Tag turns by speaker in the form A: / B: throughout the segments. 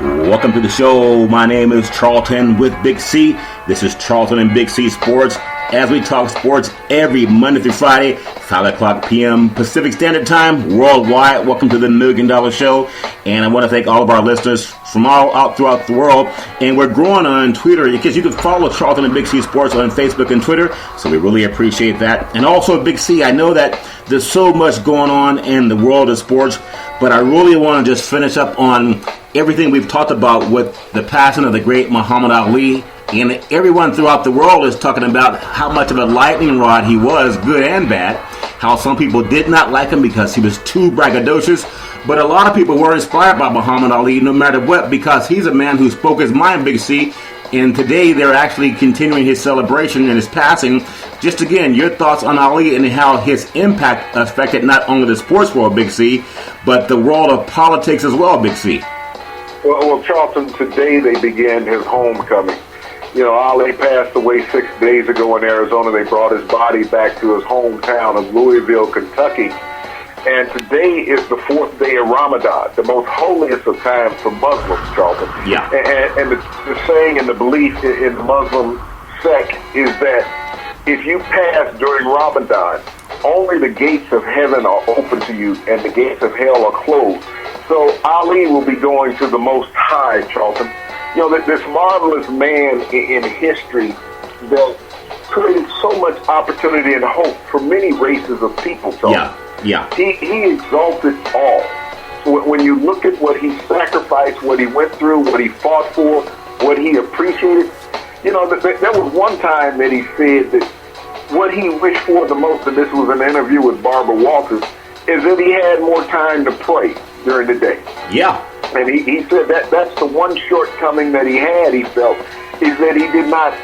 A: Welcome to the show. My name is Charlton with Big C. This is Charlton and Big C Sports. As we talk sports every Monday through Friday, 5 o'clock p.m. Pacific Standard Time, worldwide. Welcome to the $1 Million Show. And I want to thank all of our listeners from all out throughout the world. And we're growing on Twitter because you can follow Charlton and Big C Sports on Facebook and Twitter. So we really appreciate that. And also, Big C, I know that there's so much going on in the world of sports, but I really want to just finish up on everything we've talked about with the passing of the great Muhammad Ali. And everyone throughout the world is talking about how much of a lightning rod he was, good and bad. How some people did not like him because he was too braggadocious. But a lot of people were inspired by Muhammad Ali no matter what, because he's a man who spoke his mind, Big C. And today they're actually continuing his celebration and his passing. Just again, your thoughts on Ali and how his impact affected not only the sports world, Big C, but the world of politics as well, Big C.
B: Well, Charlton, today they began his homecoming. You know, Ali passed away 6 days ago in Arizona. They brought his body back to his hometown of Louisville, Kentucky. And today is the fourth day of Ramadan, the most holiest of times for Muslims, Charlton.
A: Yeah.
B: And the saying and the belief in the Muslim sect is that if you pass during Ramadan, only the gates of heaven are open to you and the gates of hell are closed. So Ali will be going to the Most High, Charlton. You know, this marvelous man in history that created so much opportunity and hope for many races of people, Charlton.
A: Yeah.
B: He exalted all. When you look at what he sacrificed, what he went through, what he fought for, what he appreciated, you know, there was one time that he said that what he wished for the most, and this was an interview with Barbara Walters, is that he had more time to pray during the day.
A: Yeah.
B: And he said that's the one shortcoming that he had, he felt, is that he did not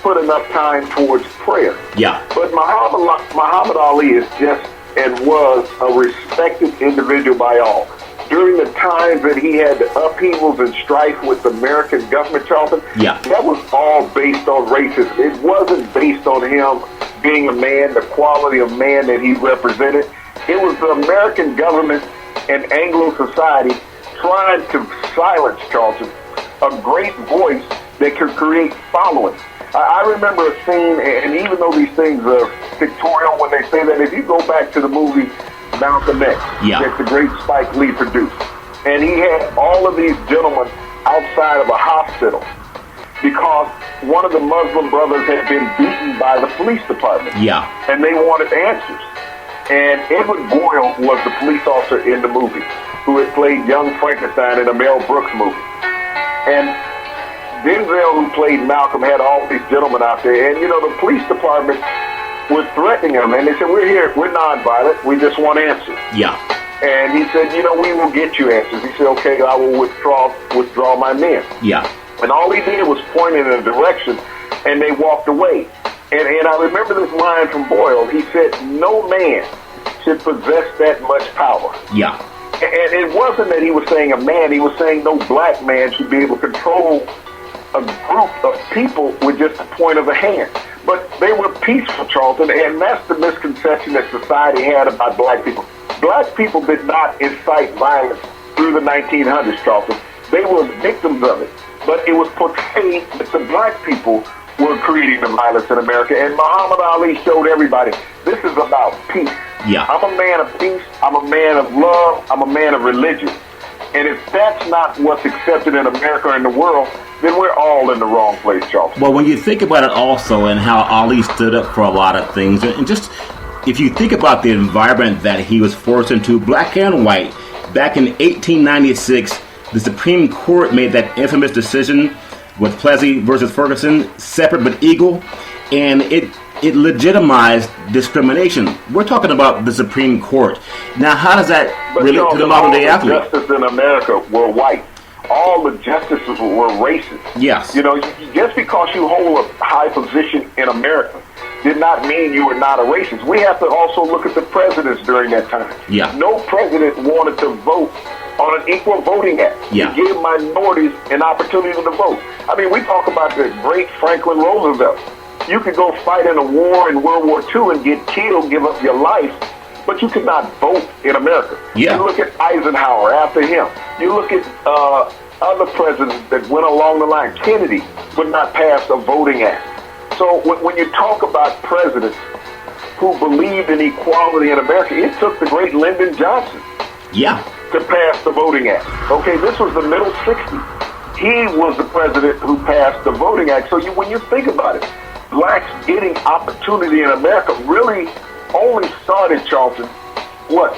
B: put enough time towards prayer.
A: Yeah.
B: But Muhammad Ali is just and was a respected individual by all. During the times that he had the upheavals and strife with the American government, Charlton, that was all based on racism. It wasn't based on him being a man, the quality of man that he represented. It was the American government and Anglo society trying to silence, Charlton, a great voice that could create following. I remember a scene, and even though these things are pictorial when they say that, if you go back to the movie Malcolm X, that the great Spike Lee produced, and he had all of these gentlemen outside of a hospital because one of the Muslim brothers had been beaten by the police department. Yeah. And they wanted answers. And Edward Boyle was the police officer in the movie who had played young Frankenstein in a Mel Brooks movie. And Denzel, who played Malcolm, had all these gentlemen out there. And, you know, the police department was threatening him. And they said, we're here. We're nonviolent. We just want answers. Yeah. And he said, you know, we will get you answers. He said, okay, I will withdraw my men. Yeah. And all he did was point in a direction, and they walked away. And I remember this line from Boyle. He said, no man should possess that much power. Yeah. And it wasn't that he was saying a man. He was saying no black man should be able to control a group of people with just the point of a hand. But they were peaceful, Charlton, and that's the misconception that society had about black people. Black people did not incite violence through the 1900s, Charlton. They were victims of it. But it was portrayed that the black people were creating the violence in America. And Muhammad Ali showed everybody, this is about peace. Yeah. I'm a man of peace. I'm a man of love. I'm a man of religion. And if that's not what's accepted in America and the world, then we're all in the wrong place, Charlton.
A: Well, when you think about it also and how Ali stood up for a lot of things, and just if you think about the environment that he was forced into, black and white, back in 1896, the Supreme Court made that infamous decision with Plessy versus Ferguson, separate but equal, and it legitimized discrimination. We're talking about the Supreme Court. Now, how does that relate to the modern day athlete?
B: Justice in America were white. All the justices were racist. Yes. You know, just because you hold a high position in America did not mean you were not a racist. We have to also look at the presidents during that time. Yeah. No president wanted to vote on an equal voting act. Yeah. To give minorities an opportunity to vote. I mean, we talk about the great Franklin Roosevelt. You could go fight in a war in World War II and get killed, give up your life, but you could not vote in America. Yeah. You look at Eisenhower after him. You look at other presidents that went along the line. Kennedy would not pass a voting act. So when you talk about presidents who believed in equality in America, it took the great Lyndon Johnson to pass the Voting Act. Okay, this was the middle 60s. He was the president who passed the Voting Act. So when you think about it, blacks getting opportunity in America really only started, Charlton,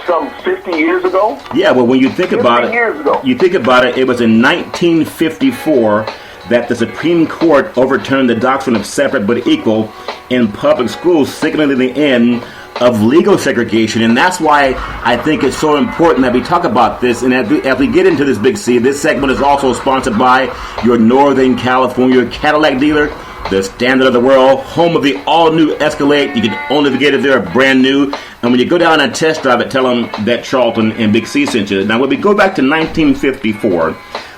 B: some 50 years ago?
A: Yeah, well, when you think about it, it was in 1954 that the Supreme Court overturned the doctrine of separate but equal in public schools, signaling the end of legal segregation. And that's why I think it's so important that we talk about this. And as we get into this, Big C, this segment is also sponsored by your Northern California Cadillac dealer, the standard of the world, home of the all-new Escalade. You can only get it there brand new. And when you go down and test drive it, tell them that Charlton and Big C sent you. Now, when we go back to 1954,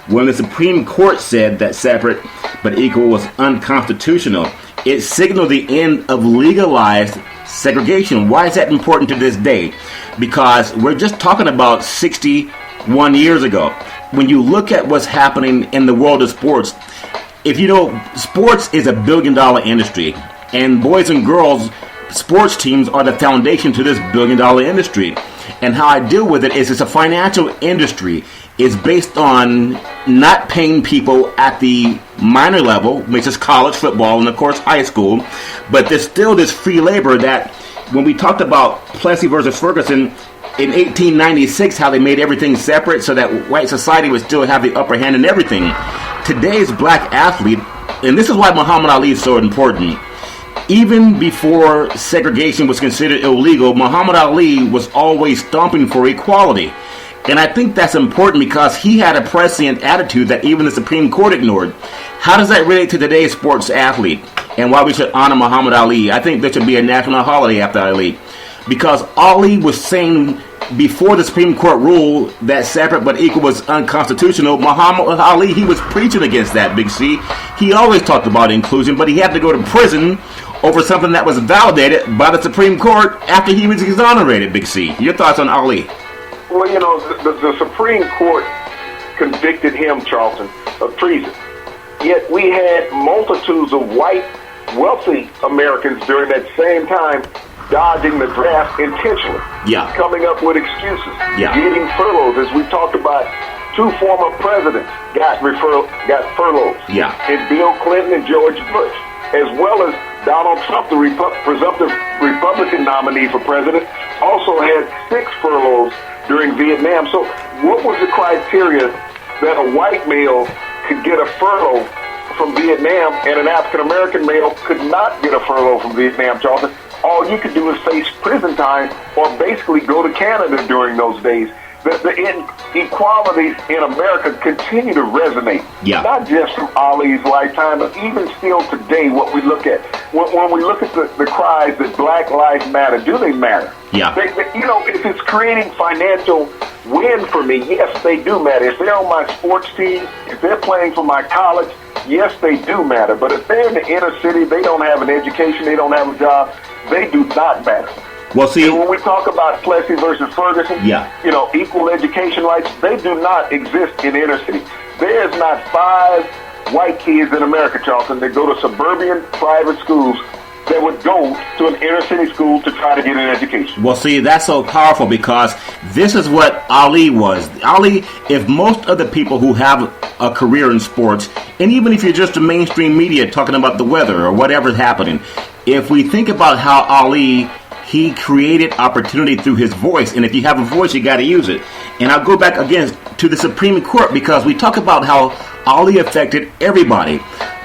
A: when the Supreme Court said that separate but equal was unconstitutional, it signaled the end of legalized segregation. Why is that important to this day? Because we're just talking about 61 years ago. When you look at what's happening in the world of sports, if you know, sports is a billion-dollar industry, and boys and girls sports teams are the foundation to this billion-dollar industry. And how I deal with it is it's a financial industry. It's based on not paying people at the minor level, which is college football and, of course, high school. But there's still this free labor that when we talked about Plessy versus Ferguson in 1896, how they made everything separate so that white society would still have the upper hand in everything. Today's black athlete, and this is why Muhammad Ali is so important. Even before segregation was considered illegal, Muhammad Ali was always stomping for equality. And I think that's important because he had a prescient attitude that even the Supreme Court ignored. How does that relate to today's sports athlete and why we should honor Muhammad Ali? I think there should be a national holiday after Ali. Because Ali was saying before the Supreme Court ruled that separate but equal was unconstitutional, Muhammad Ali, he was preaching against that, Big C. He always talked about inclusion, but he had to go to prison over something that was validated by the Supreme Court after he was exonerated, Big C. Your thoughts on Ali?
B: Well, you know, the Supreme Court convicted him, Charlton, of treason. Yet we had multitudes of white, wealthy Americans during that same time dodging the draft intentionally, coming up with excuses, getting furloughs. As we talked about, two former presidents got furloughs, and Bill Clinton and George Bush, as well as Donald Trump, the presumptive Republican nominee for president, also had 6 furloughs during Vietnam. So what was the criteria that a white male could get a furlough from Vietnam and an African-American male could not get a furlough from Vietnam, Charlton? All you could do is face prison time or basically go to Canada during those days. The inequalities in America continue to resonate, not just from Ali's lifetime, but even still today, what we look at. When we look at the cries that Black Lives Matter, do they matter? You know, if it's creating financial win for me, yes, they do matter. If they're on my sports team, if they're playing for my college, yes, they do matter. But if they're in the inner city, they don't have an education, they don't have a job, they do not matter.
A: Well, see,
B: and when we talk about Plessy versus Ferguson, you know, equal education rights, they do not exist in the inner city. There's not 5 white kids in America, Charlton, that go to suburban private schools that would go to an inner city school to try to get an education.
A: Well, see, that's so powerful because this is what Ali was. Ali, if most of the people who have a career in sports, and even if you're just the mainstream media talking about the weather or whatever's happening, if we think about how Ali, he created opportunity through his voice. And if you have a voice, you got to use it. And I'll go back again to the Supreme Court because we talk about how Ali affected everybody.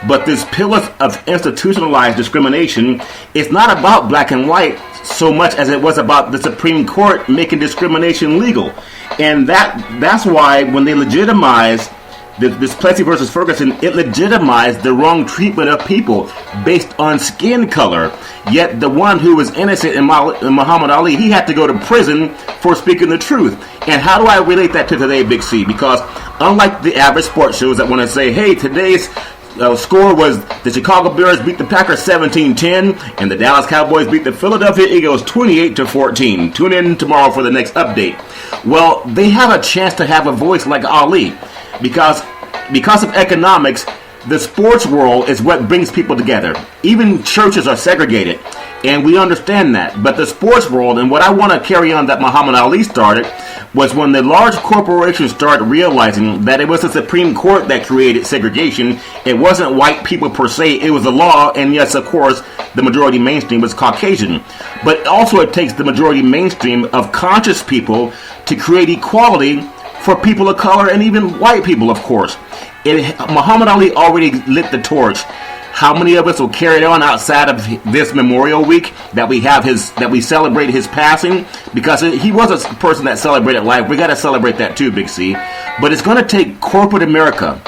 A: But this pillar of institutionalized discrimination is not about black and white so much as it was about the Supreme Court making discrimination legal. And that's why when they legitimized this Plessy versus Ferguson, it legitimized the wrong treatment of people based on skin color. Yet the one who was innocent in Muhammad Ali, he had to go to prison for speaking the truth. And how do I relate that to today, Big C? Because unlike the average sports shows that want to say, hey, today's score was the Chicago Bears beat the Packers 17-10, and the Dallas Cowboys beat the Philadelphia Eagles 28-14. Tune in tomorrow for the next update. Well, they have a chance to have a voice like Ali, because because of economics, the sports world is what brings people together. Even churches are segregated, and we understand that. But the sports world, and what I want to carry on that Muhammad Ali started, was when the large corporations started realizing that it was the Supreme Court that created segregation. It wasn't white people per se, it was the law, and yes, of course, the majority mainstream was Caucasian. But also it takes the majority mainstream of conscious people to create equality for people of color and even white people, of course. Muhammad Ali already lit the torch. How many of us will carry it on outside of this Memorial Week that we celebrate his passing? Because he was a person that celebrated life. We got to celebrate that too, Big C. But it's going to take corporate America,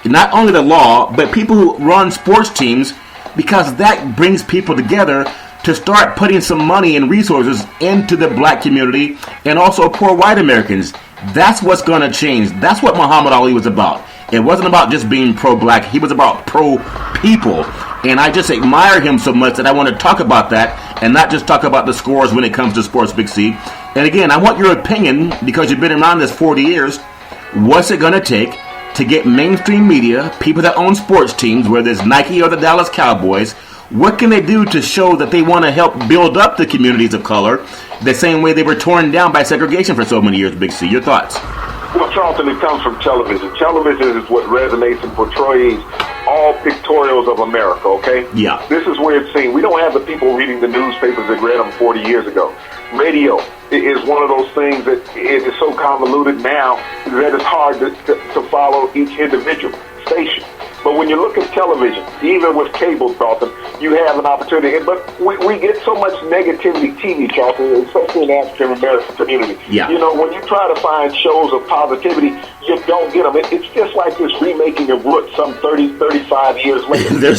A: not only the law, but people who run sports teams, because that brings people together to start putting some money and resources into the black community and also poor white Americans. That's what's going to change. That's what Muhammad Ali was about. It wasn't about just being pro-black. He was about pro-people. And I just admire him so much that I want to talk about that and not just talk about the scores when it comes to sports, Big C. And again, I want your opinion, because you've been around this 40 years. What's it going to take to get mainstream media, people that own sports teams, whether it's Nike or the Dallas Cowboys, what can they do to show that they want to help build up the communities of color the same way they were torn down by segregation for so many years, Big C? Your thoughts?
B: Well, Charlton, it comes from television. Television is what resonates and portrays all pictorials of America, okay?
A: Yeah.
B: This is where it's seen. We don't have the people reading the newspapers that read them 40 years ago. Radio is one of those things that it is so convoluted now that it's hard to follow each individual station. But when you look at television, even with cable, Charlton, you have an opportunity. But we get so much negativity TV, Charlton, especially in the African-American community.
A: Yeah.
B: You know, when you try to find shows of positivity, you don't get them. It's just like this remaking of Roots some 30, 35 years later.
A: they're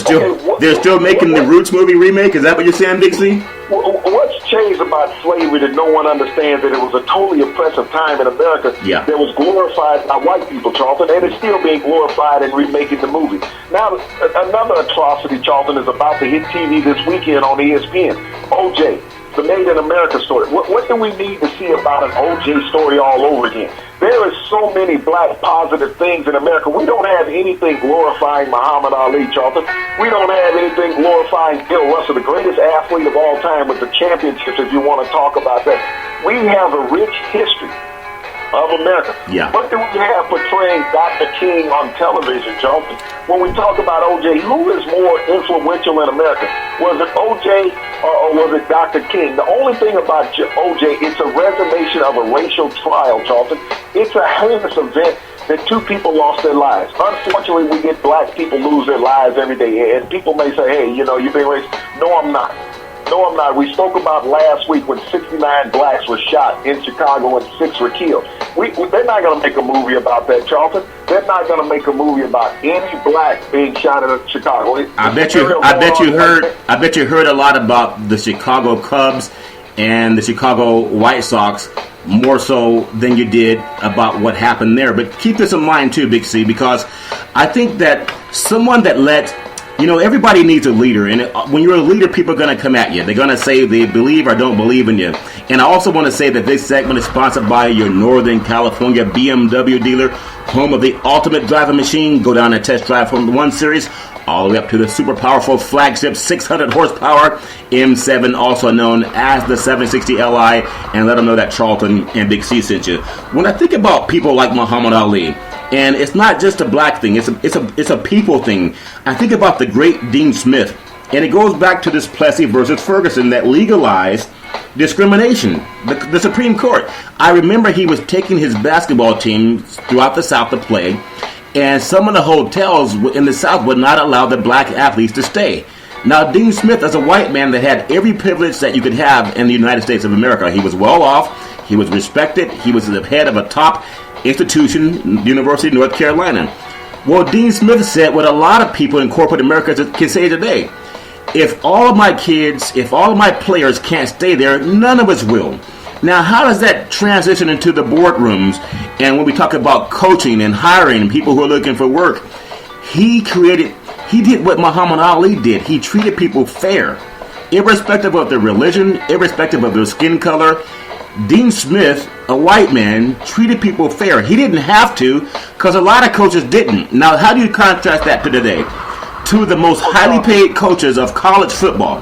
A: still making the Roots movie remake? Is that what you're saying, Big C?
B: What's changed about slavery that no one understands, that it was a totally oppressive time in America that was glorified by white people, Charlton, and it's still being glorified and remaking the movie. Now, another atrocity, Charlton, is about to hit TV this weekend on ESPN. O.J., the Made in America story. What do we need to see about an O.J. story all over again? There is so many black positive things in America. We don't have anything glorifying Muhammad Ali, Charlton. We don't have anything glorifying Bill Russell, the greatest athlete of all time with the championships, if you want to talk about that. We have a rich history of America.
A: Yeah.
B: What do we have portraying Dr. King on television, Charlton? When we talk about O.J., who is more influential in America? Was it O.J. or was it Dr. King? The only thing about O.J., it's a resolution of a racial trial, Charlton. It's a heinous event that two people lost their lives. Unfortunately, we get black people lose their lives every day. And people may say, hey, you know, you're being racist. No, I'm not. No, I'm not. We spoke about last week when 69 blacks were shot in Chicago and 6 were killed. They're not going to make a movie about that, Charlton. They're not going to make a movie about any black being shot in Chicago. I bet you heard a lot about the Chicago Cubs and the Chicago White Sox, more so than you did about what happened there. But keep this in mind too, Big C, because I think that someone that everybody needs a leader, and when you're a leader, people are going to come at you. They're going to say they believe or don't believe in you. And I also want to say that this segment is sponsored by your Northern California BMW dealer, home of the ultimate driving machine. Go down and test drive from the 1 Series all the way up to the super powerful flagship 600 horsepower M7, also known as the 760 Li, and let them know that Charlton and Big C sent you. When I think about people like Muhammad Ali, and it's not just a black thing, it's a people thing. I think about the great Dean Smith, and it goes back to this Plessy versus Ferguson that legalized discrimination, the Supreme Court. I remember he was taking his basketball team throughout the South to play, and some of the hotels in the South would not allow the black athletes to stay. Now, Dean Smith, as a white man that had every privilege that you could have in the United States of America, he was well off, he was respected, he was the head of a top institution, University of North Carolina. Well, Dean Smith said what a lot of people in corporate America can say today: if all of my kids, if all of my players can't stay there, none of us will. Now, how does that transition into the boardrooms? And when we talk about coaching and hiring people who are looking for work, he did what Muhammad Ali did. He treated people fair, irrespective of their religion, irrespective of their skin color.
A: Dean Smith, a white man, treated people fair. He didn't have to, because a lot of coaches didn't. Now, how do you contrast that to today? Two of the most highly paid coaches of college football.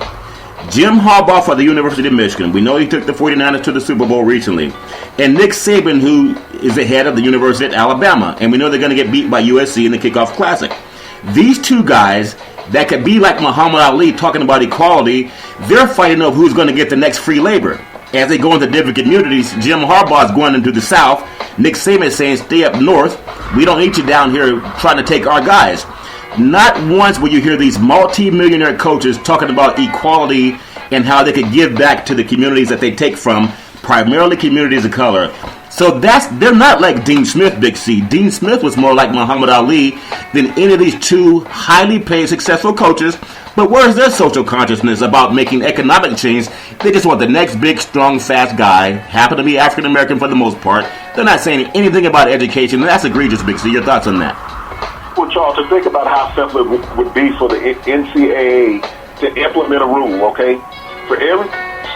A: Jim Harbaugh for the University of Michigan. We know he took the 49ers to the Super Bowl recently. And Nick Saban, who is the head of the University of Alabama. And we know they're going to get beat by USC in the Kickoff Classic. These two guys that could be like Muhammad Ali talking about equality, they're fighting over who's going to get the next free labor. As they go into different communities, Jim Harbaugh is going into the South. Nick Saban is saying, stay up north. We don't need you down here trying to take our guys. Not once will you hear these multi-millionaire coaches talking about equality and how they could give back to the communities that they take from, primarily communities of color. So they're not like Dean Smith, Big C. Dean Smith was more like Muhammad Ali than any of these two highly paid, successful coaches. But where's their social consciousness about making economic change? They just want the next big, strong, fast guy, happen to be African American for the most part. They're not saying anything about education, and that's egregious, Big C. Your thoughts on that?
B: Well, Charles, to think about how simple it would be for the NCAA to implement a rule, okay? For every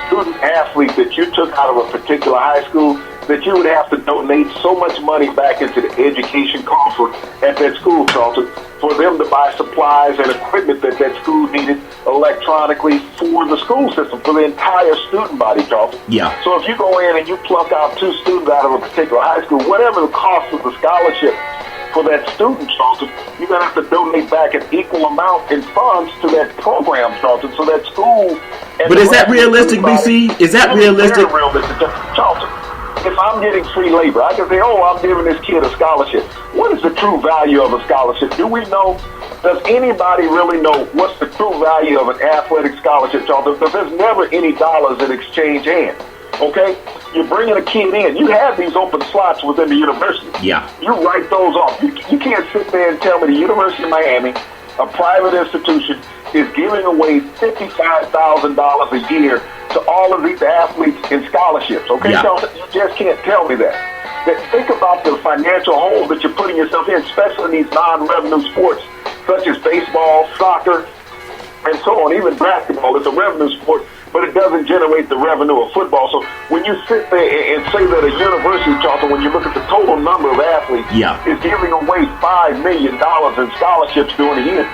B: student athlete that you took out of a particular high school, that you would have to donate so much money back into the education coffer at that school, Charlton, for them to buy supplies and equipment that that school needed electronically for the school system, for the entire student body, Charlton.
A: Yeah.
B: So if you go in and you plunk out two students out of a particular high school, whatever the cost of the scholarship for that student, Charlton, you're going to have to donate back an equal amount in funds to that program, Charlton, so that school...
A: But is that realistic, BC? Is that realistic?
B: Very realistic, Charlton. If I'm getting free labor, I can say, I'm giving this kid a scholarship. What is the true value of a scholarship? Do we know? Does anybody really know what's the true value of an athletic scholarship, Charlton? Because there's never any dollars that exchange hands. Okay? You're bringing a kid in. You have these open slots within the university.
A: Yeah.
B: You write those off. You can't sit there and tell me the University of Miami, a private institution, is giving away $55,000 a year to all of these athletes in scholarships. Okay, yeah. Charlton? You just can't tell me that. Think about the financial hole that you're putting yourself in, especially in these non-revenue sports, such as baseball, soccer, and so on. Even basketball is a revenue sport, but it doesn't generate the revenue of football. So when you sit there and say that a university, Charlton, when you look at the total number of athletes, is giving away $5 million in scholarships during the year,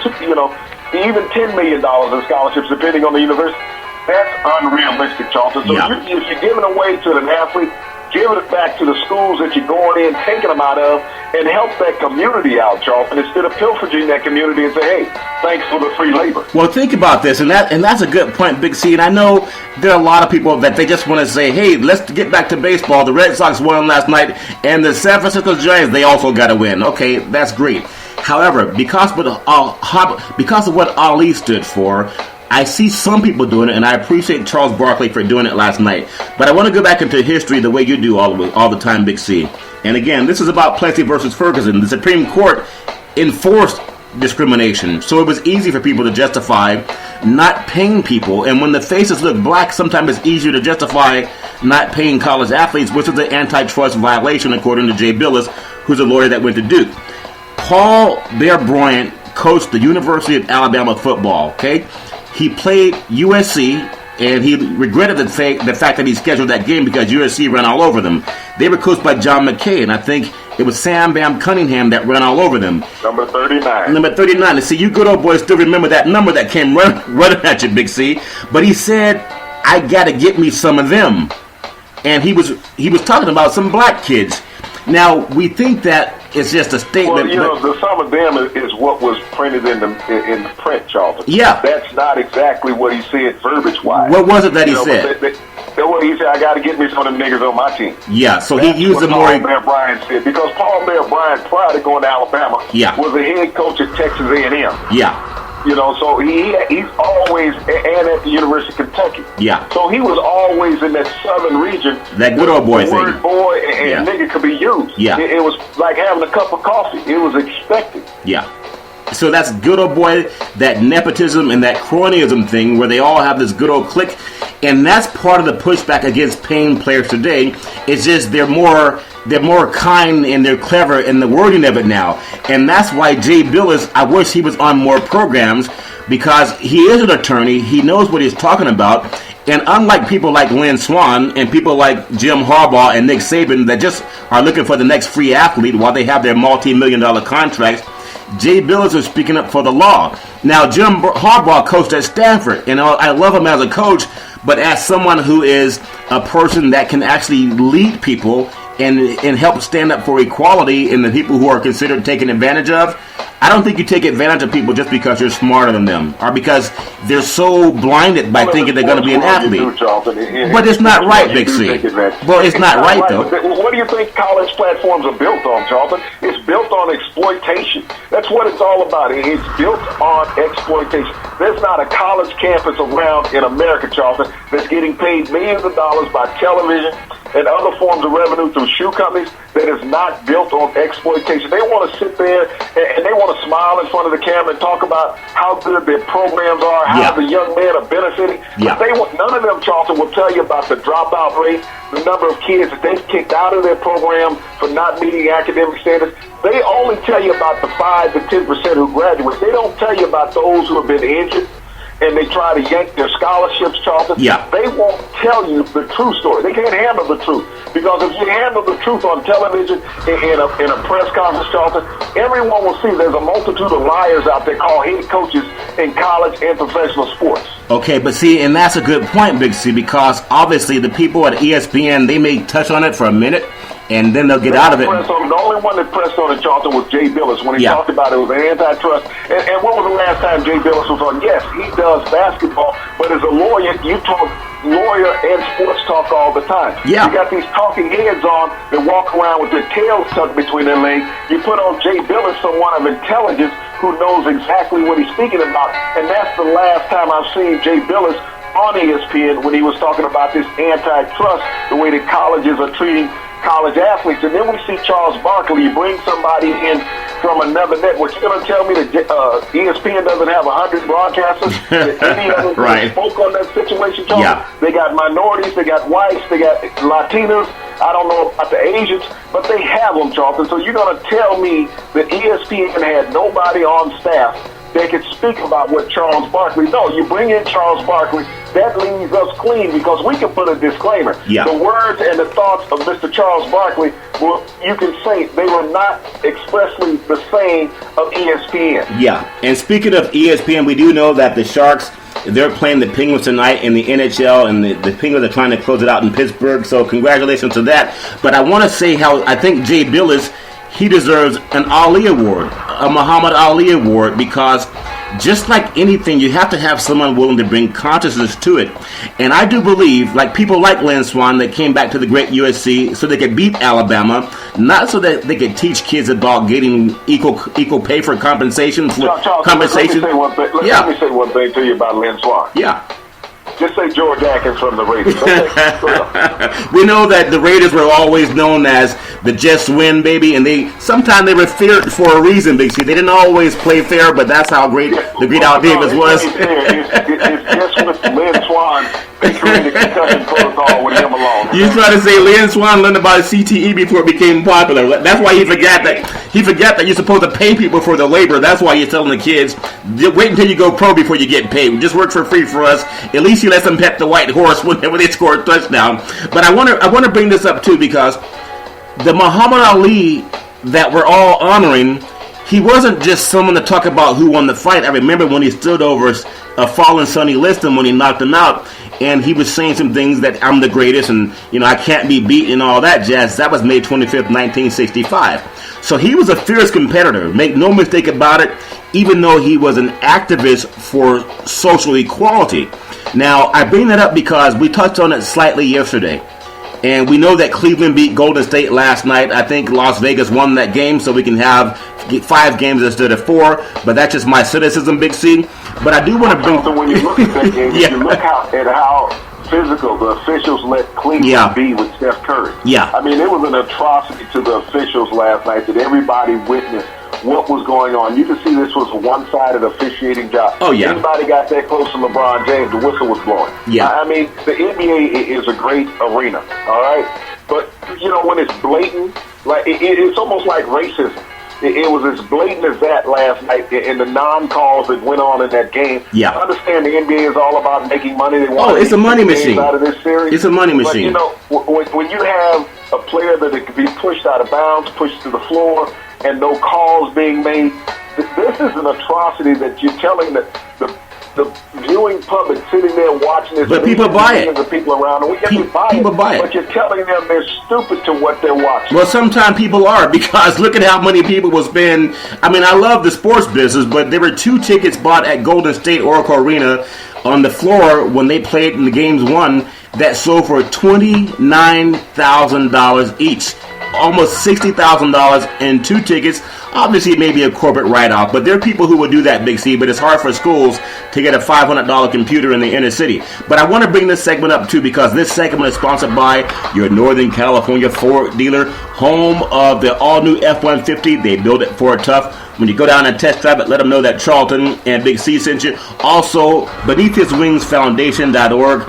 B: even $10 million in scholarships, depending on the university, that's unrealistic, Charlton. So if you're giving away to an athlete, giving it back to the schools that you're going in, taking them out of, and help that community out, Charlton, instead of pilfering that community and say, hey, thanks for the free labor.
A: Well, think about this, and that's a good point, Big C. And I know there are a lot of people that they just want to say, hey, let's get back to baseball. The Red Sox won last night, and the San Francisco Giants, they also got to win. Okay, that's great. However, because of what Ali stood for, I see some people doing it, and I appreciate Charles Barkley for doing it last night. But I want to go back into history the way you do all the time, Big C. And again, this is about Plessy versus Ferguson. The Supreme Court enforced discrimination, so it was easy for people to justify not paying people. And when the faces look black, sometimes it's easier to justify not paying college athletes, which is an antitrust violation, according to Jay Billis, who's a lawyer that went to Duke. Paul Bear Bryant coached the University of Alabama football, okay? He played USC, and he regretted the fact that he scheduled that game because USC ran all over them. They were coached by John McKay, and I think it was Sam Bam Cunningham that ran all over them.
B: Number 39.
A: Number 39. And see, you good old boys still remember that number that came running at you, Big C. But he said, I got to get me some of them. And he was talking about some black kids. Now, we think that it's just a statement.
B: Well, the some of them is what was printed in the print, Charlton.
A: Yeah.
B: That's not exactly what he said verbiage-wise.
A: What was it that he said?
B: What he said, I got to get me some of them niggas on my team.
A: Yeah, so he used the more...
B: Paul Bear Bryant said, because Paul Bear Bryant, prior to going to Alabama, was the head coach at Texas A&M.
A: Yeah.
B: So he's always, and at the University of Kentucky.
A: Yeah.
B: So he was always in that southern region.
A: That good old boy thing.
B: The word boy and nigga could be used.
A: Yeah.
B: It was like having a cup of coffee. It was expected.
A: Yeah. So that's good old boy, that nepotism and that cronyism thing where they all have this good old clique. And that's part of the pushback against paying players today. It's just they're more kind and they're clever in the wording of it now. And that's why Jay Billis, I wish he was on more programs, because he is an attorney. He knows what he's talking about. And unlike people like Lynn Swann and people like Jim Harbaugh and Nick Saban that just are looking for the next free athlete while they have their multi-million-dollar contracts, Jay Billis is speaking up for the law. Now, Jim Harbaugh coached at Stanford, and I love him as a coach, but as someone who is a person that can actually lead people and help stand up for equality in the people who are considered taken advantage of, I don't think you take advantage of people just because you're smarter than them or because they're so blinded by thinking they're going to be an athlete. But it's not right, Big C. Well, it's not right, though.
B: What do you think college platforms are built on, Charlton? It's built on exploitation. That's what it's all about. It's built on exploitation. There's not a college campus around in America, Charlton, that's getting paid millions of dollars by television and other forms of revenue through shoe companies that is not built on exploitation. They want to sit there and they want to smile in front of the camera and talk about how good their programs are, how the young men are benefiting. But none of them, Charlton, will tell you about the dropout rate, the number of kids that they've kicked out of their program for not meeting academic standards. They only tell you about the 5 to 10% who graduate. They don't tell you about those who have been injured and they try to yank their scholarships, Charlton. They won't tell you the true story. They can't handle the truth. Because if you handle the truth on television in a press conference, Charlton, everyone will see there's a multitude of liars out there called head coaches in college and professional sports.
A: Okay, but see, and that's a good point, Big C, because obviously the people at ESPN, they may touch on it for a minute, and then they'll get out of it.
B: The only one that pressed on it, Charlton, was Jay Billis. When he talked about it was antitrust. And when was the last time Jay Billis was on? Yes, he does basketball, but as a lawyer, you talk lawyer and sports talk all the time. You got these talking heads on that walk around with their tails tucked between their legs. You put on Jay Billis, someone of intelligence who knows exactly what he's speaking about. And that's the last time I've seen Jay Billis on ESPN when he was talking about this antitrust, the way that colleges are treating college athletes. And then we see Charles Barkley. You bring somebody in from another network. You're going to tell me that ESPN doesn't have 100 broadcasters? That any of them spoke on that situation, Charles? They got minorities, they got whites, they got Latinos. I don't know about the Asians, but they have them, Charlton. So you're going to tell me that ESPN had nobody on staff that could speak about what Charles Barkley. No, you bring in Charles Barkley, that leaves us clean because we can put a disclaimer. The words and the thoughts of Mr. Charles Barkley, well, you can say they were not expressly the same of ESPN.
A: And speaking of ESPN, we do know that the Sharks, they're playing the Penguins tonight in the NHL, and the Penguins are trying to close it out in Pittsburgh, so congratulations to that. But I want to say how I think Jay Billis, he deserves an Ali Award, a Muhammad Ali Award, because just like anything, you have to have someone willing to bring consciousness to it. And I do believe, like people like Lynn Swann that came back to the great USC so they could beat Alabama, not so that they could teach kids about getting equal pay for compensation.
B: Charles, let me say one thing. Let me say one thing to you about Lynn Swann. Just say George Atkins from the Raiders.
A: We know that the Raiders were always known as the just win, baby, and sometimes they were feared for a reason, Big C. They didn't always play fair, but that's how great the great Al Davis was.
B: It's just with Lynn Swann. They created a concussion protocol with him alone.
A: You try to say Lynn Swann learned about CTE before it became popular. That's why he forgot that you're supposed to pay people for their labor. That's why you're telling the kids, wait until you go pro before you get paid. Just work for free for us. At least you let them pet the white horse whenever they score a touchdown. But I want to bring this up too, because the Muhammad Ali that we're all honoring, he wasn't just someone to talk about who won the fight. I remember when he stood over a fallen Sonny Liston when he knocked him out, and he was saying some things that I'm the greatest and I can't be beat and all that jazz. That was May 25th, 1965. So he was a fierce competitor. Make no mistake about it, even though he was an activist for social equality. Now, I bring that up because we touched on it slightly yesterday. And we know that Cleveland beat Golden State last night. I think Las Vegas won that game, so we can have 5 games instead of 4. But that's just my cynicism, Big C. But I do want to bring...
B: So when you look at that game, you look at how physical the officials let Cleveland be with Steph Curry. I mean, it was an atrocity to the officials last night that everybody witnessed what was going on. You could see this was a one-sided officiating job. Anybody got that close to LeBron James, the whistle was blowing. I mean, the NBA is a great arena, all right? But, when it's blatant, like it's almost like racism. It was as blatant as that last night in the non-calls that went on in that game.
A: Yeah.
B: I understand the NBA is all about making money. They want
A: it's a money machine
B: out of this series.
A: It's a money machine.
B: But, when you have a player that it could be pushed out of bounds, pushed to the floor, and no calls being made, this is an atrocity that you're telling the viewing public sitting there watching this.
A: But people buy it.
B: The people around them.
A: People buy it.
B: But you're telling them they're stupid to what they're watching.
A: Well, sometimes people are, because look at how many people will spend. I mean, I love the sports business, but there were 2 tickets bought at Golden State Oracle Arena on the floor when they played in the games 1 that sold for $29,000 each. Almost $60,000 in 2 tickets. Obviously, it may be a corporate write-off, but there are people who will do that, Big C, but it's hard for schools to get a $500 computer in the inner city. But I want to bring this segment up, too, because this segment is sponsored by your Northern California Ford dealer, home of the all-new F-150. They build it Ford Tough. When you go down and test drive it, let them know that Charlton and Big C sent you. Also, BeneathHisWingsFoundation.org.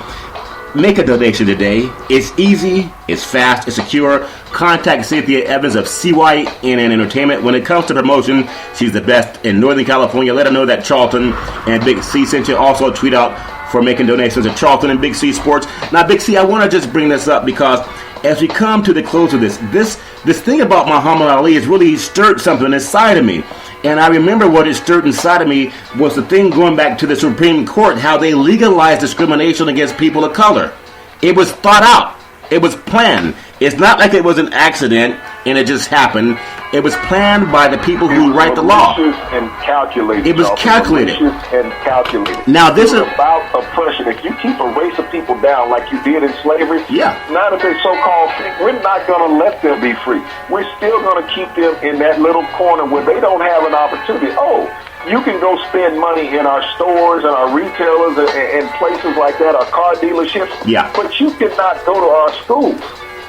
A: Make a donation today. It's easy, it's fast, it's secure. Contact Cynthia Evans of CYNN Entertainment. When it comes to promotion, she's the best in Northern California. Let her know that Charlton and Big C sent you. Also, tweet out for making donations to Charlton and Big C Sports. Now, Big C, I want to just bring this up because as we come to the close of this thing about Muhammad Ali has really stirred something inside of me. And I remember what it stirred inside of me was the thing going back to the Supreme Court, how they legalized discrimination against people of color. It was thought out. It was planned. It's not like it was an accident and it just happened. It was planned by the people who write the law.
B: And calculated.
A: It was calculated.
B: And calculated.
A: Now this is
B: about oppression. If you keep a race of people down like you did in slavery, now that they're so-called free, we're not going to let them be free. We're still going to keep them in that little corner where they don't have an opportunity. Oh, you can go spend money in our stores and our retailers and places like that, our car dealerships. But you cannot go to our schools.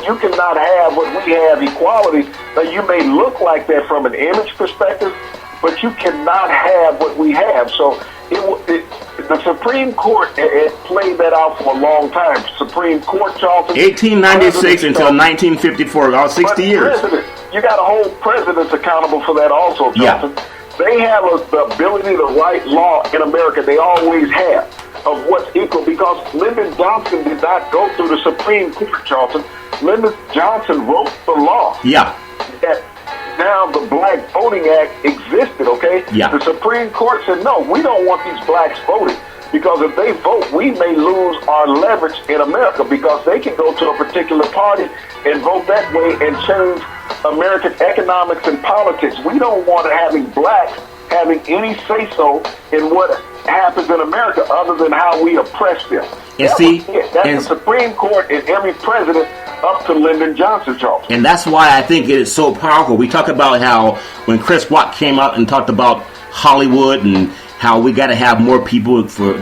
B: You cannot have what we have, equality. Now, you may look like that from an image perspective, but you cannot have what we have. So the Supreme Court had played that out for a long time. Supreme Court, Charlton.
A: 1896 until 1954, about 60 years.
B: You got to hold presidents accountable for that also, Charlton. They have the ability to write law in America. They always have, of what's equal, because Lyndon Johnson did not go through the Supreme Court, Charlton. Lyndon Johnson wrote the law. That now the Black Voting Act existed, okay? The Supreme Court said, no, we don't want these blacks voting, because if they vote, we may lose our leverage in America, because they can go to a particular party and vote that way and change American economics and politics. We don't want having blacks having any say-so in what happens in America other than how we oppress them. That's the Supreme Court and every president up to Lyndon Johnson, Charles.
A: And that's why I think it is so powerful. We talk about how when Chris Rock came out and talked about Hollywood and how we got to have more people for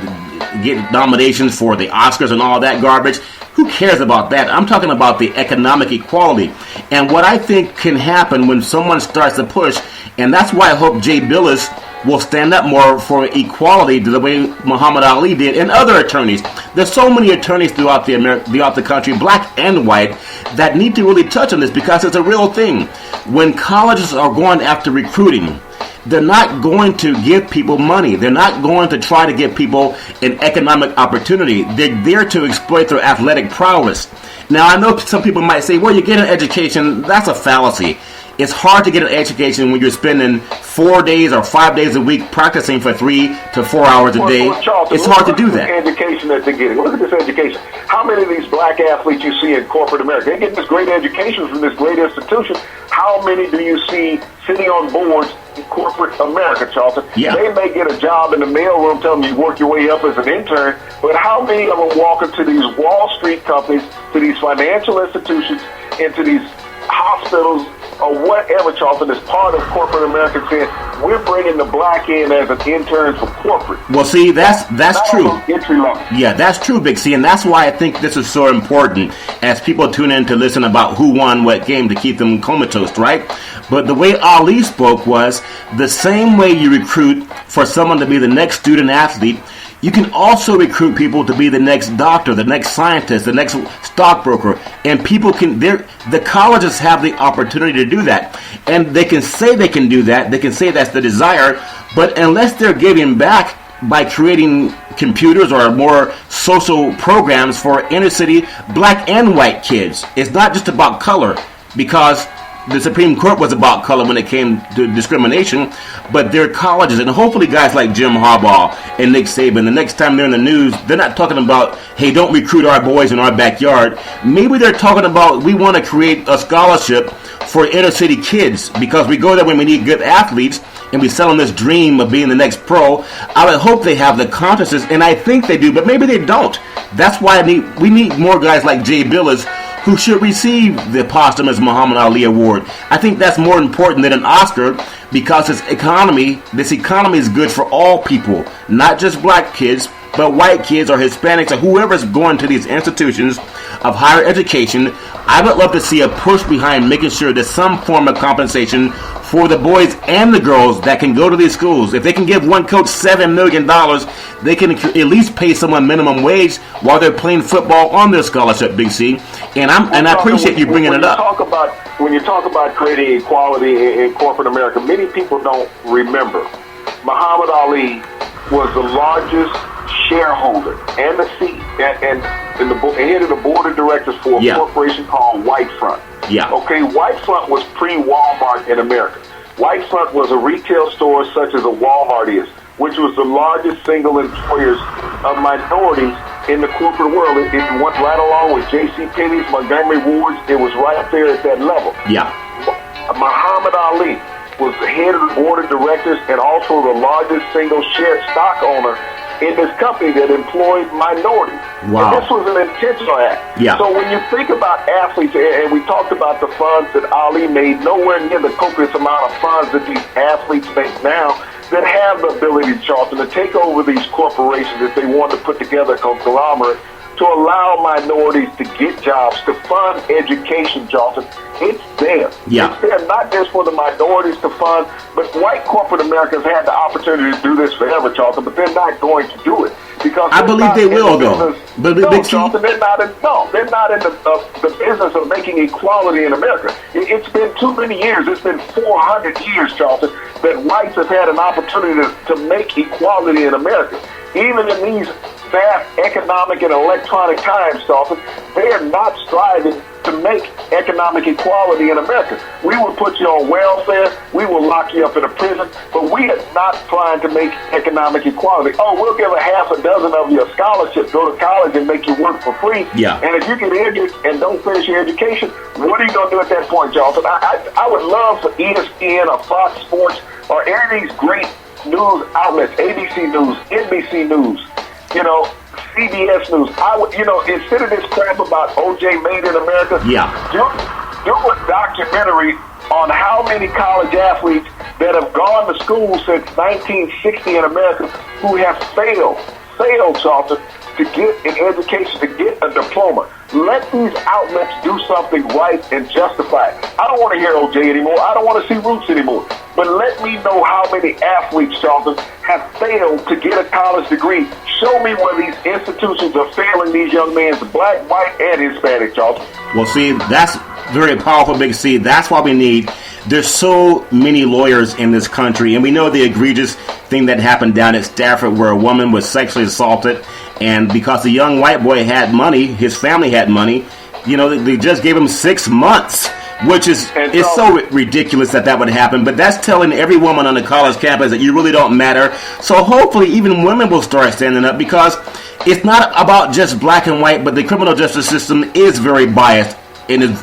A: get nominations for the Oscars and all that garbage. Who cares about that? I'm talking about the economic equality. And what I think can happen when someone starts to push, and that's why I hope Jay Billis will stand up more for equality the way Muhammad Ali did and other attorneys. There's so many attorneys throughout the country, black and white, that need to really touch on this because it's a real thing. When colleges are going after recruiting, they're not going to give people money. They're not going to try to give people an economic opportunity. They're there to exploit their athletic prowess. Now, I know some people might say, well, you get an education. That's a fallacy. It's hard to get an education when you're spending 4 days or 5 days a week practicing for 3 to 4 hours a day.
B: Charlton,
A: it's hard to do that.
B: Education that they're getting. Look at this education. How many of these black athletes you see in corporate America? They get this great education from this great institution. How many do you see sitting on boards in corporate America, Charlton? They may get a job in the mailroom, tell them you work your way up as an intern, but how many of them walk into these Wall Street companies, to these financial institutions, into these hospitals, or whatever, Charlton, is part of corporate America saying, we're bringing the black in as an intern for corporate.
A: Well, see, that's true.
B: Entry level.
A: Yeah, that's true, Big C, and that's why I think this is so important as people tune in to listen about who won what game to keep them comatose, right? But the way Ali spoke was the same way you recruit for someone to be the next student athlete, you can also recruit people to be the next doctor, the next scientist, the next stockbroker, and people can. The colleges have the opportunity to do that, and they can say they can do that. They can say that's the desire, but unless they're giving back by creating computers or more social programs for inner city black and white kids, it's not just about color, because the Supreme Court was about color when it came to discrimination, but they're colleges, and hopefully guys like Jim Harbaugh and Nick Saban, the next time they're in the news, they're not talking about, hey, don't recruit our boys in our backyard. Maybe they're talking about, we want to create a scholarship for inner city kids, because we go there when we need good athletes, and we sell them this dream of being the next pro. I would hope they have the consciousness, and I think they do, but maybe they don't. That's why we need more guys like Jay Billis, who should receive the posthumous Muhammad Ali Award. I think that's more important than an Oscar, because this economy is good for all people, not just black kids, but white kids or Hispanics or whoever's going to these institutions of higher education. I would love to see a push behind making sure there's some form of compensation for the boys and the girls that can go to these schools. If they can give one coach $7 million, they can at least pay someone minimum wage while they're playing football on their scholarship, Big C. And I appreciate you bringing it up.
B: When you talk about creating equality in corporate America, many people don't remember Muhammad Ali was the largest shareholder and the head of the board of directors for a corporation called Whitefront.
A: Yeah.
B: Okay, Whitefront was pre-Walmart in America. Whitefront was a retail store such as a Walmart is, which was the largest single employers of minorities in the corporate world. It went right along with J.C. Penney's, Montgomery Ward's. It was right there at that level.
A: Yeah.
B: Muhammad Ali was the head of the board of directors and also the largest single share stock owner in this company that employed minorities.
A: Wow.
B: And this was an intentional act.
A: Yeah.
B: So when you think about athletes, and we talked about the funds that Ali made, nowhere near the copious amount of funds that these athletes make now, that have the ability, Charlton, to take over these corporations if they want to put together a conglomerate to allow minorities to get jobs, to fund education, Charlton. It's there.
A: Yeah.
B: It's there not just for the minorities to fund, but white corporate Americans had the opportunity to do this forever, Charlton, but they're not going to do it. Because
A: I believe they will, though.
B: But no, Charlton, they're not in the business of making equality in America. It's been too many years. It's been 400 years, Charlton, that whites have had an opportunity to make equality in America. Even in these fast economic and electronic times, Charlton, they are not striving to make economic equality in America. We will put you on welfare. We will lock you up in a prison. But we are not trying to make economic equality. Oh, we'll give a half a dozen of you a scholarship, go to college and make you work for free.
A: Yeah.
B: And if you get injured and don't finish your education, what are you going to do at that point, Charlton? I would love for ESPN or Fox Sports or any of these great news outlets, ABC News, NBC News, CBS News. Instead of this crap about O.J. made in America, do a documentary on how many college athletes that have gone to school since 1960 in America who have failed, Charlton, to get an education, to get a diploma. Let these outlets do something right and justify it. I don't want to hear O.J. anymore. I don't want to see Roots anymore. But let me know how many athletes, Charlton, have failed to get a college degree. Show me where these institutions are failing these young men, black, white, and Hispanic, Charlton.
A: Well, see, that's very powerful, Big C. That's why we need. There's so many lawyers in this country, and we know the egregious thing that happened down at Stafford where a woman was sexually assaulted, and because the young white boy had money, his family had money, they just gave him 6 months, which is so ridiculous that would happen. But that's telling every woman on the college campus that you really don't matter. So hopefully even women will start standing up, because it's not about just black and white, but the criminal justice system is very biased. And it's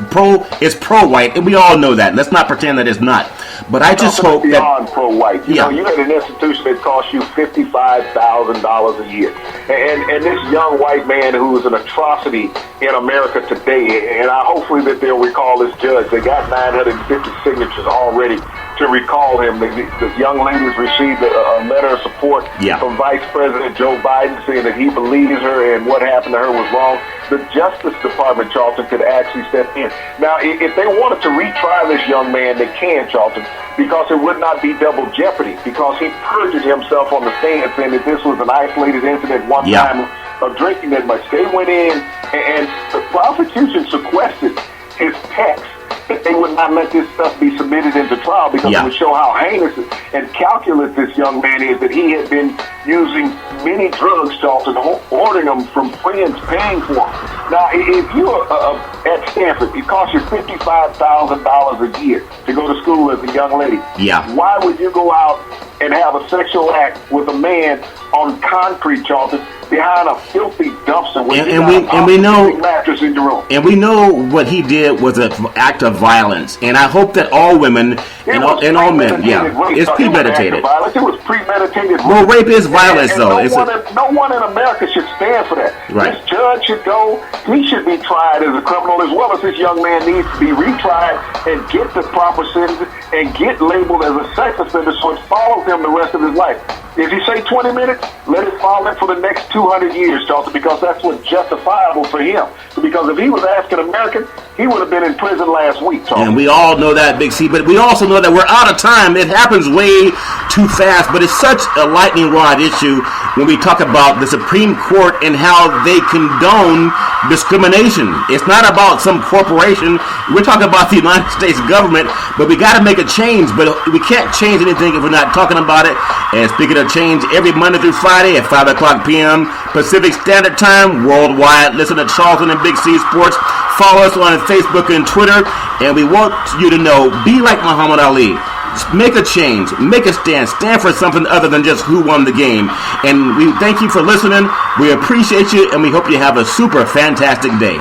A: pro-white, and we all know that. Let's not pretend that it's not. But I just hope that
B: beyond pro-white. You had an institution that cost you $55,000 a year, and this young white man who is an atrocity in America today. And hopefully that they'll recall this judge. They got 950 signatures already to recall him. The young ladies received a letter of support from Vice President Joe Biden saying that he believes her and what happened to her was wrong. The Justice Department, Charlton, could actually step in. Now, if they wanted to retry this young man, they can, Charlton, because it would not be double jeopardy, because he perjured himself on the stand saying that this was an isolated incident one time of drinking that much. They went in and the prosecution sequestered his text that they would not let this stuff be submitted into trial because it would show how heinous and calculus this young man is, that he had been using many drugs, Charlton, ordering them from friends paying for them. Now, if you're at Stanford, it costs you $55,000 a year to go to school as a young lady. Why would you go out and have a sexual act with a man on concrete, Charlton, behind a filthy dumpster with
A: we know
B: mattress in your room?
A: And we know what he did was an act of violence. And I hope that all women and all men, it's premeditated.
B: It was premeditated.
A: Well, rape is violence, though.
B: No one in America should stand for that.
A: Right.
B: This judge should go. He should be tried as a criminal, as well as this young man needs to be retried and get the proper sentence and get labeled as a sex offender so it follows him the rest of his life. If you say 20 minutes, let it follow him for the next 200 years, Charlton, because that's what's justifiable for him. Because if he was African American, he would have been in prison last week, Charlton.
A: And we all know that, Big C, but we also know that we're out of time. It happens way too fast, but it's such a lightning rod issue when we talk about the Supreme Court and how they condone discrimination. It's not about some corporation. We're talking about the United States government, but we got to make a change. But we can't change anything if we're not talking about it. And speaking of change, every Monday through Friday at 5 o'clock p.m. Pacific Standard Time, worldwide. Listen to Charlton and Big C Sports. Follow us on Facebook and Twitter. And we want you to know, be like Muhammad Ali. Make a change. Make a stand. Stand for something other than just who won the game. And we thank you for listening. We appreciate you, and we hope you have a super fantastic day.